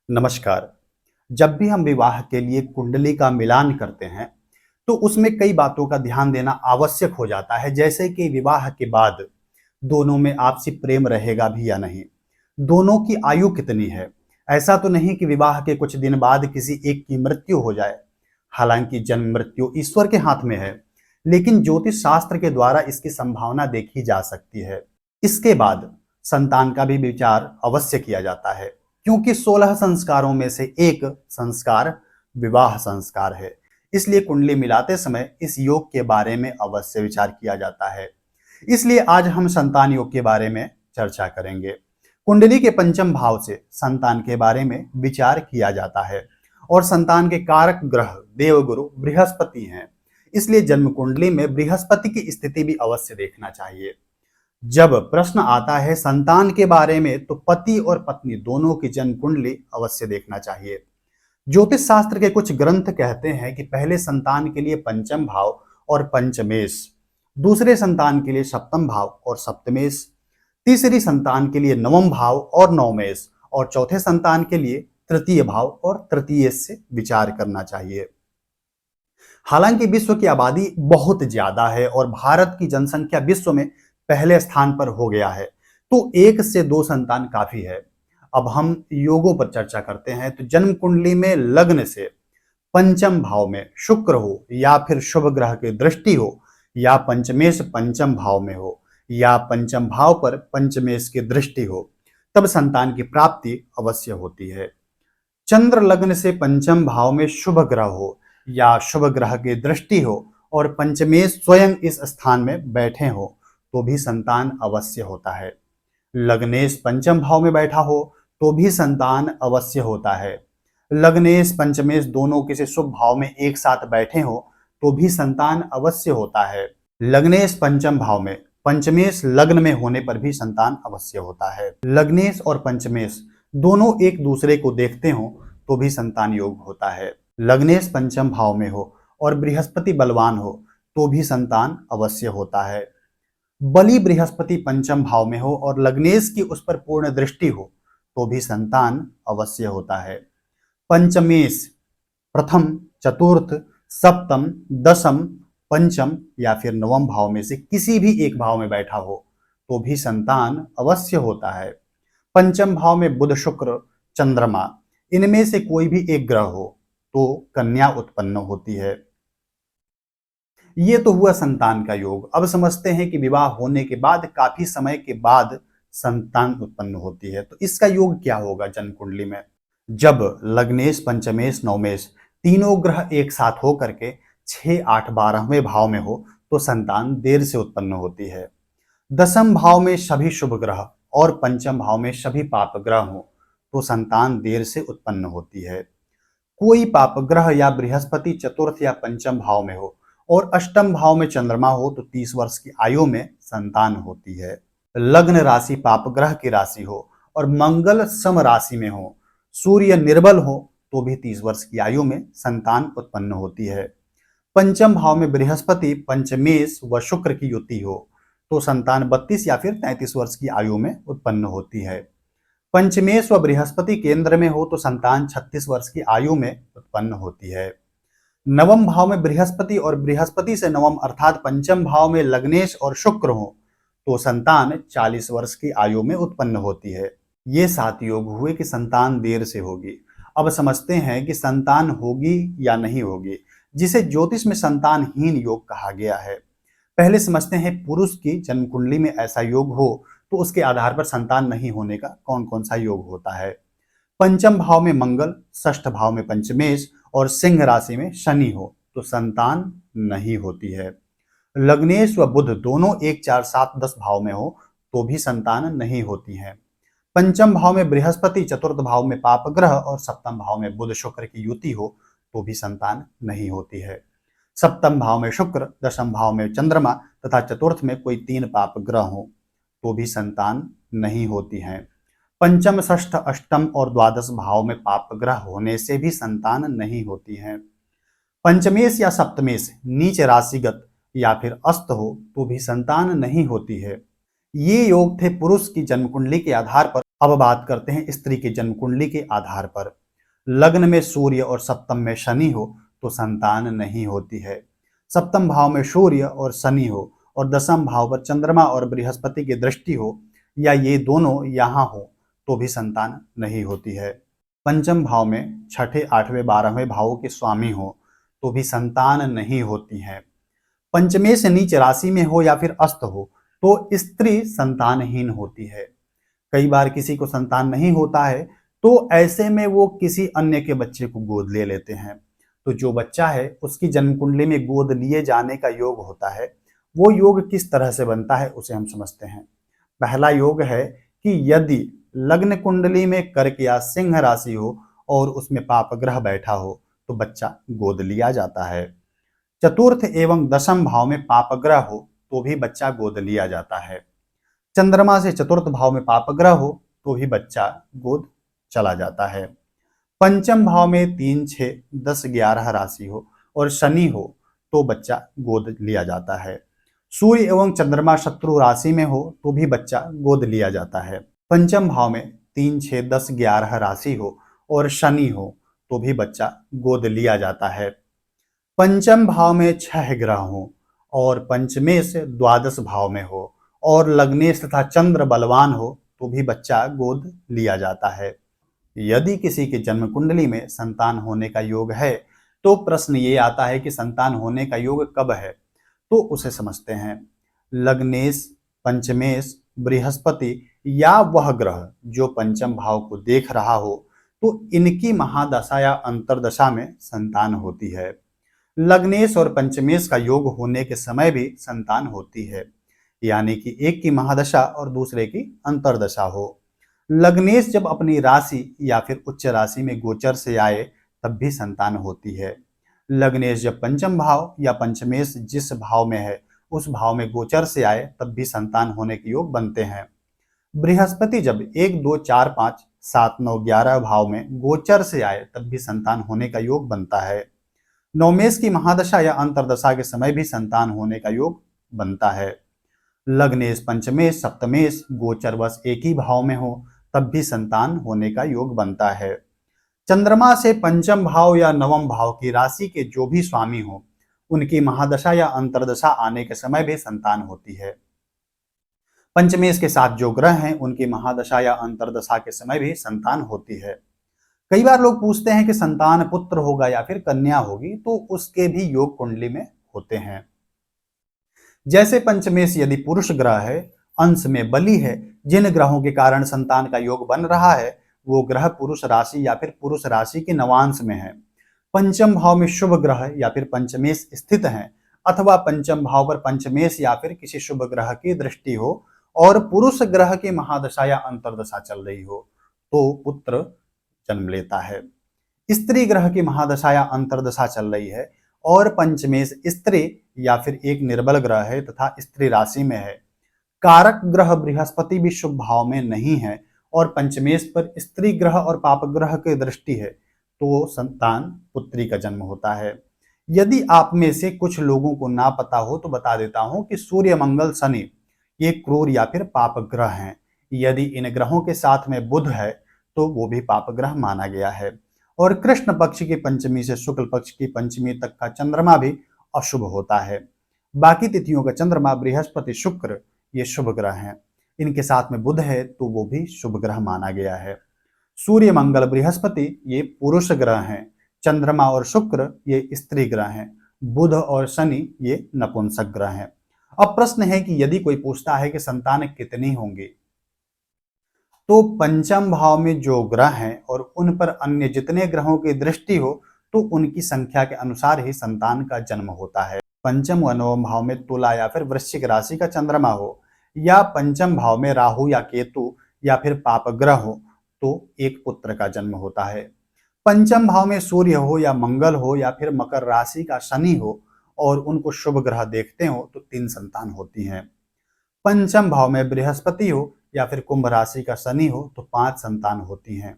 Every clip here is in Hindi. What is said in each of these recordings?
नमस्कार। जब भी हम विवाह के लिए कुंडली का मिलान करते हैं, तो उसमें कई बातों का ध्यान देना आवश्यक हो जाता है, जैसे कि विवाह के बाद दोनों में आपसी प्रेम रहेगा भी या नहीं, दोनों की आयु कितनी है। ऐसा तो नहीं कि विवाह के कुछ दिन बाद किसी एक की मृत्यु हो जाए। हालांकि जन्म मृत्यु ईश्वर के हाथ में है, लेकिन ज्योतिष शास्त्र के द्वारा इसकी संभावना देखी जा सकती है। इसके बाद संतान का भी विचार अवश्य किया जाता है, क्योंकि 16 संस्कारों में से एक संस्कार विवाह संस्कार है। इसलिए कुंडली मिलाते समय इस योग के बारे में अवश्य विचार किया जाता है। इसलिए आज हम संतान योग के बारे में चर्चा करेंगे। कुंडली के पंचम भाव से संतान के बारे में विचार किया जाता है और संतान के कारक ग्रह देवगुरु बृहस्पति हैं। इसलिए जन्म कुंडली में बृहस्पति की स्थिति भी अवश्य देखना चाहिए। जब प्रश्न आता है संतान के बारे में, तो पति और पत्नी दोनों की जन्म कुंडली अवश्य देखना चाहिए। ज्योतिष शास्त्र के कुछ ग्रंथ कहते हैं कि पहले संतान के लिए पंचम भाव और पंचमेश, दूसरे संतान के लिए सप्तम भाव और सप्तमेश, तीसरी संतान के लिए नवम भाव और नवमेश, और चौथे संतान के लिए तृतीय भाव और तृतीय से विचार करना चाहिए। हालांकि विश्व की आबादी बहुत ज्यादा है और भारत की जनसंख्या विश्व में पहले स्थान पर हो गया है, तो एक से दो संतान काफी है। अब हम योगों पर चर्चा करते हैं। तो जन्म कुंडली में लग्न से पंचम भाव में शुक्र हो, या फिर शुभ ग्रह की दृष्टि हो, या पंचमेश पंचम भाव में हो, या पंचम भाव पर पंचमेश की दृष्टि हो, तब संतान की प्राप्ति अवश्य होती है। चंद्र लग्न से पंचम भाव में शुभ ग्रह हो, या शुभ ग्रह की दृष्टि हो और पंचमेश स्वयं इस स्थान में बैठे हो, तो भी संतान अवश्य होता है। लग्नेश पंचम भाव में बैठा हो तो भी संतान अवश्य होता है। लग्नेश पंचमेश दोनों किसी शुभ भाव में एक साथ बैठे हो तो भी संतान अवश्य होता है। लग्नेश पंचम भाव में पंचमेश लग्न में होने पर भी संतान अवश्य होता है। लग्नेश और पंचमेश दोनों एक दूसरे को देखते हो तो भी संतान योग होता है। लग्नेश पंचम भाव में हो और बृहस्पति बलवान हो तो भी संतान अवश्य होता है। बलि बृहस्पति पंचम भाव में हो और लग्नेश की उस पर पूर्ण दृष्टि हो तो भी संतान अवश्य होता है। पंचमेश प्रथम, चतुर्थ, सप्तम, दसम, पंचम या फिर नवम भाव में से किसी भी एक भाव में बैठा हो तो भी संतान अवश्य होता है। पंचम भाव में बुध, शुक्र, चंद्रमा, इनमें से कोई भी एक ग्रह हो तो कन्या उत्पन्न होती है। ये तो हुआ संतान का योग। अब समझते हैं कि विवाह होने के बाद काफी समय के बाद संतान उत्पन्न होती है, तो इसका योग क्या होगा जन्म कुंडली में। जब लग्नेश पंचमेश नवमेश तीनों ग्रह एक साथ हो करके 6, 8, 12वें भाव में हो तो संतान देर से उत्पन्न होती है। दसम भाव में सभी शुभ ग्रह और पंचम भाव में सभी पाप ग्रह हो तो संतान देर से उत्पन्न होती है। कोई पाप ग्रह या बृहस्पति चतुर्थ या पंचम भाव में हो और अष्टम भाव में चंद्रमा हो तो 30 वर्ष की आयु में संतान होती है। लग्न राशि पाप ग्रह की राशि हो और मंगल सम राशि में हो, सूर्य निर्बल हो तो भी 30 वर्ष की आयु में संतान उत्पन्न होती है। पंचम भाव में बृहस्पति पंचमेश व शुक्र की युति हो तो संतान 32 या फिर 33 वर्ष की आयु में उत्पन्न होती है। पंचमेश व बृहस्पति केंद्र में हो तो संतान 36 वर्ष की आयु में उत्पन्न होती है। नवम भाव में बृहस्पति और बृहस्पति से नवम अर्थात पंचम भाव में लग्नेश और शुक्र हो तो संतान 40 वर्ष की आयु में उत्पन्न होती है। ये 7 योग हुए कि संतान देर से होगी। अब समझते हैं कि संतान होगी या नहीं होगी, जिसे ज्योतिष में संतानहीन योग कहा गया है। पहले समझते हैं पुरुष की जन्म कुंडली में ऐसा योग हो तो उसके आधार पर संतान नहीं होने का कौन कौन सा योग होता है। पंचम भाव में मंगल, षष्ठ भाव में पंचमेश और सिंह राशि में शनि हो तो संतान नहीं होती है। लग्नेश व बुध दोनों 1, 4, 7, 10 भाव में हो तो भी संतान नहीं होती है। पंचम भाव में बृहस्पति, चतुर्थ भाव में पाप ग्रह और सप्तम भाव में बुध शुक्र की युति हो तो भी संतान नहीं होती है। सप्तम भाव में शुक्र, दशम भाव में चंद्रमा तथा चतुर्थ में कोई 3 पाप ग्रह हो तो भी संतान नहीं होती है। पंचम, षष्ठ, अष्टम और द्वादश भाव में पाप ग्रह होने से भी संतान नहीं होती है। पंचमेश या सप्तमेश नीच राशिगत या फिर अस्त हो तो भी संतान नहीं होती है। ये योग थे पुरुष की जन्म कुंडली के आधार पर अब बात करते हैं स्त्री की जन्म कुंडली के आधार पर। लग्न में सूर्य और सप्तम में शनि हो तो संतान नहीं होती है। सप्तम भाव में सूर्य और शनि हो और दसम भाव पर चंद्रमा और बृहस्पति की दृष्टि हो या ये दोनों यहाँ हो तो भी संतान नहीं होती है। पंचम भाव में छठे, आठवें, 12वें भावों के स्वामी हो तो भी संतान नहीं होती है। पंचमे से नीच राशि में हो या फिर अस्त हो तो स्त्री संतानहीन होती है। कई बार किसी को संतान नहीं होता है तो ऐसे में वो किसी अन्य के बच्चे को गोद ले लेते हैं। तो जो बच्चा है उसकी जन्म कुंडली में गोद लिए जाने का योग होता है। वो योग किस तरह से बनता है उसे हम समझते हैं। पहला योग है कि यदि लग्न कुंडली में कर्क या सिंह राशि हो और उसमें पाप ग्रह बैठा हो तो बच्चा गोद लिया जाता है। चतुर्थ एवं दशम भाव में पाप ग्रह हो तो भी बच्चा गोद लिया जाता है। चंद्रमा से चतुर्थ भाव में पाप ग्रह हो तो भी बच्चा गोद चला जाता है। पंचम भाव में 3, 6, 10, 11 राशि हो और शनि हो तो बच्चा गोद लिया जाता है। सूर्य एवं चंद्रमा शत्रु राशि में हो तो भी बच्चा गोद लिया जाता है। पंचम भाव में 3, 6, 10, 11 राशि हो और शनि हो तो भी बच्चा गोद लिया जाता है। पंचम भाव में 6 ग्रह हो और पंचमे से द्वादश भाव में हो और लग्नेश तथा चंद्र बलवान हो तो भी बच्चा गोद लिया जाता है। यदि किसी की जन्म कुंडली में संतान होने का योग है तो प्रश्न ये आता है कि संतान होने का योग कब है, तो उसे समझते हैं। लग्नेश, पंचमेश, बृहस्पति या वह ग्रह जो पंचम भाव को देख रहा हो तो इनकी महादशा या अंतरदशा में संतान होती है। लग्नेश और पंचमेश का योग होने के समय भी संतान होती है, यानी कि एक की महादशा और दूसरे की अंतरदशा हो। लग्नेश जब अपनी राशि या फिर उच्च राशि में गोचर से आए तब भी संतान होती है। लग्नेश जब पंचम भाव या पंचमेश जिस भाव में है उस भाव में गोचर से आए तब भी संतान होने के योग बनते हैं। बृहस्पति जब 1, 2, 4, 5, 7, 9, 11 भाव में गोचर से आए तब भी संतान होने का योग बनता है। नवमेश की महादशा या अंतरदशा के समय भी संतान होने का योग बनता है। लग्नेश, पंचमेश, सप्तमेश गोचर बस एक ही भाव में हो तब भी संतान होने का योग बनता है। चंद्रमा से पंचम भाव या नवम भाव की राशि के जो भी स्वामी हो उनकी महादशा या अंतरदशा आने के समय भी संतान होती है। पंचमेश के साथ जो ग्रह हैं उनकी महादशा या अंतरदशा के समय भी संतान होती है। कई बार लोग पूछते हैं कि संतान पुत्र होगा या फिर कन्या होगी, तो उसके भी योग कुंडली में होते हैं। जैसे पंचमेश यदि पुरुष ग्रह है, अंश में बलि है, जिन ग्रहों के कारण संतान का योग बन रहा है वो ग्रह पुरुष राशि या फिर पुरुष राशि के नवांश में है। पंचम भाव में शुभ ग्रह या फिर पंचमेश स्थित है अथवा पंचम भाव पर पंचमेश या फिर किसी शुभ ग्रह की दृष्टि हो और पुरुष ग्रह की महादशा या अंतरदशा चल रही हो तो पुत्र जन्म लेता है। स्त्री ग्रह की महादशा या अंतरदशा चल रही है और पंचमेश स्त्री या फिर एक निर्बल ग्रह है तथा स्त्री राशि में है, कारक ग्रह बृहस्पति भी शुभ भाव में नहीं है और पंचमेश पर स्त्री ग्रह और पाप ग्रह की दृष्टि है तो संतान पुत्री का जन्म होता है। यदि आप में से कुछ लोगों को ना पता हो तो बता देता हूं कि सूर्य, मंगल, शनि ये क्रूर या फिर पाप ग्रह हैं। यदि इन ग्रहों के साथ में बुध है तो वो भी पाप ग्रह माना गया है। और कृष्ण पक्ष की पंचमी से शुक्ल पक्ष की पंचमी तक का चंद्रमा भी अशुभ होता है। बाकी तिथियों का चंद्रमा, बृहस्पति, शुक्र ये शुभ ग्रह हैं। इनके साथ में बुध है तो वो भी शुभ ग्रह माना गया है। सूर्य, मंगल, बृहस्पति ये पुरुष ग्रह हैं। चंद्रमा और शुक्र ये स्त्री ग्रह हैं। बुध और शनि ये नपुंसक ग्रह हैं। अब प्रश्न है कि यदि कोई पूछता है कि संतान कितनी होंगी, तो पंचम भाव में जो ग्रह हैं और उन पर अन्य जितने ग्रहों की दृष्टि हो तो उनकी संख्या के अनुसार ही संतान का जन्म होता है। पंचम व नवम भाव में तुला या फिर वृश्चिक राशि का चंद्रमा हो या पंचम भाव में राहु या केतु या फिर पाप ग्रह हो तो एक पुत्र का जन्म होता है। पंचम भाव में सूर्य हो या मंगल हो या फिर मकर राशि का शनि हो और उनको शुभ ग्रह देखते हो तो 3 संतान होती हैं। पंचम भाव में बृहस्पति हो या फिर कुंभ राशि का शनि हो तो 5 संतान होती हैं।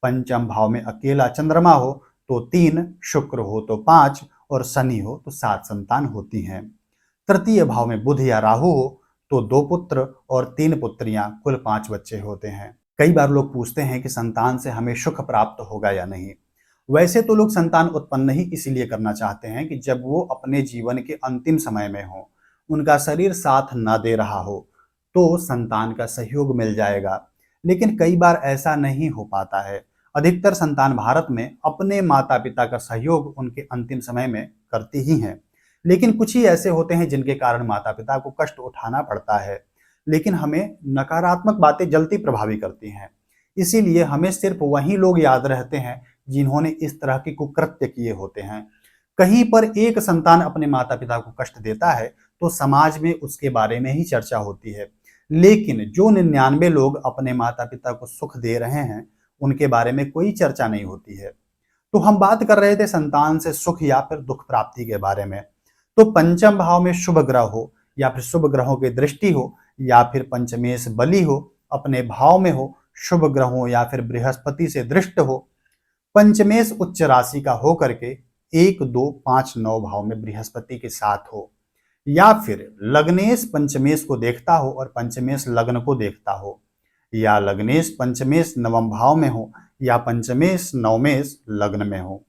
पंचम भाव में अकेला चंद्रमा हो तो 3, शुक्र हो तो 5 और शनि हो तो 7 संतान होती हैं। तृतीय भाव में बुध या राहु हो तो 2 पुत्र और 3 पुत्रियां, कुल 5 बच्चे होते हैं। कई बार लोग पूछते हैं कि संतान से हमें सुख प्राप्त होगा या नहीं। वैसे तो लोग संतान उत्पन्न ही इसीलिए करना चाहते हैं कि जब वो अपने जीवन के अंतिम समय में हो, उनका शरीर साथ ना दे रहा हो, तो संतान का सहयोग मिल जाएगा। लेकिन कई बार ऐसा नहीं हो पाता है। अधिकतर संतान भारत में अपने माता पिता का सहयोग उनके अंतिम समय में करती ही हैं। लेकिन कुछ ही ऐसे होते हैं जिनके कारण माता पिता को कष्ट उठाना पड़ता है। लेकिन हमें नकारात्मक बातें जल्दी प्रभावित करती हैं। इसीलिए हमें सिर्फ वही लोग याद रहते हैं जिन्होंने इस तरह के कुकृत्य किए होते हैं। कहीं पर एक संतान अपने माता पिता को कष्ट देता है तो समाज में उसके बारे में ही चर्चा होती है। लेकिन जो 99 लोग अपने माता पिता को सुख दे रहे हैं, उनके बारे में कोई चर्चा नहीं होती है। तो हम बात कर रहे थे संतान से सुख या फिर दुख प्राप्ति के बारे में। तो पंचम भाव में शुभ ग्रह हो या फिर शुभ ग्रहों की दृष्टि हो या फिर पंचमेश बली हो, अपने भाव में हो, शुभ ग्रहों या फिर बृहस्पति से दृष्ट हो, पंचमेश उच्च राशि का हो करके 1, 2, 5, 9 भाव में बृहस्पति के साथ हो, या फिर लग्नेश पंचमेश को देखता हो और पंचमेश लग्न को देखता हो, या लग्नेश पंचमेश नवम भाव में हो या पंचमेश नवमेश लग्न में हो,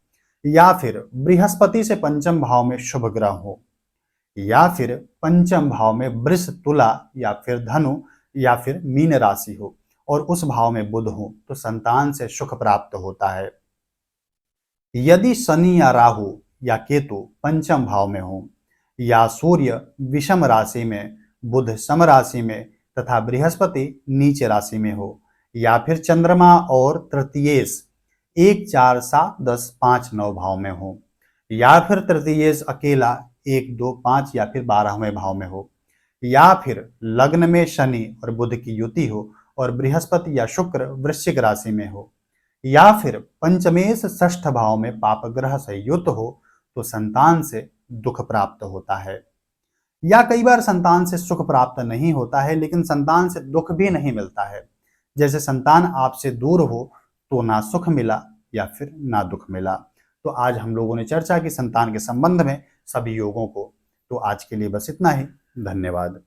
या फिर बृहस्पति से पंचम भाव में शुभ ग्रह हो, या फिर पंचम भाव में वृष तुला या फिर धनु या फिर मीन राशि हो और उस भाव में बुध हो, तो संतान से सुख प्राप्त होता है। यदि शनि या राहु या केतु पंचम भाव में हो, या सूर्य विषम राशि में, बुध सम राशि में तथा बृहस्पति नीच राशि में हो, या फिर चंद्रमा और तृतीयेश 1, 4, 7, 10, 5, 9 भाव में हो, या फिर तृतीयेश अकेला 1, 2, 5 या फिर 12वें भाव में हो, या फिर लग्न में शनि और बुध की युति हो और बृहस्पति या शुक्र वृश्चिक राशि में हो, या फिर पंचमेश षष्ठ भाव में पाप ग्रह से युक्त हो, तो संतान से दुख प्राप्त होता है। या कई बार संतान से सुख प्राप्त नहीं होता है लेकिन संतान से दुख भी नहीं मिलता है। जैसे संतान आपसे दूर हो तो ना सुख मिला या फिर ना दुख मिला। तो आज हम लोगों ने चर्चा की संतान के संबंध में सभी योगों को। तो आज के लिए बस इतना ही। धन्यवाद।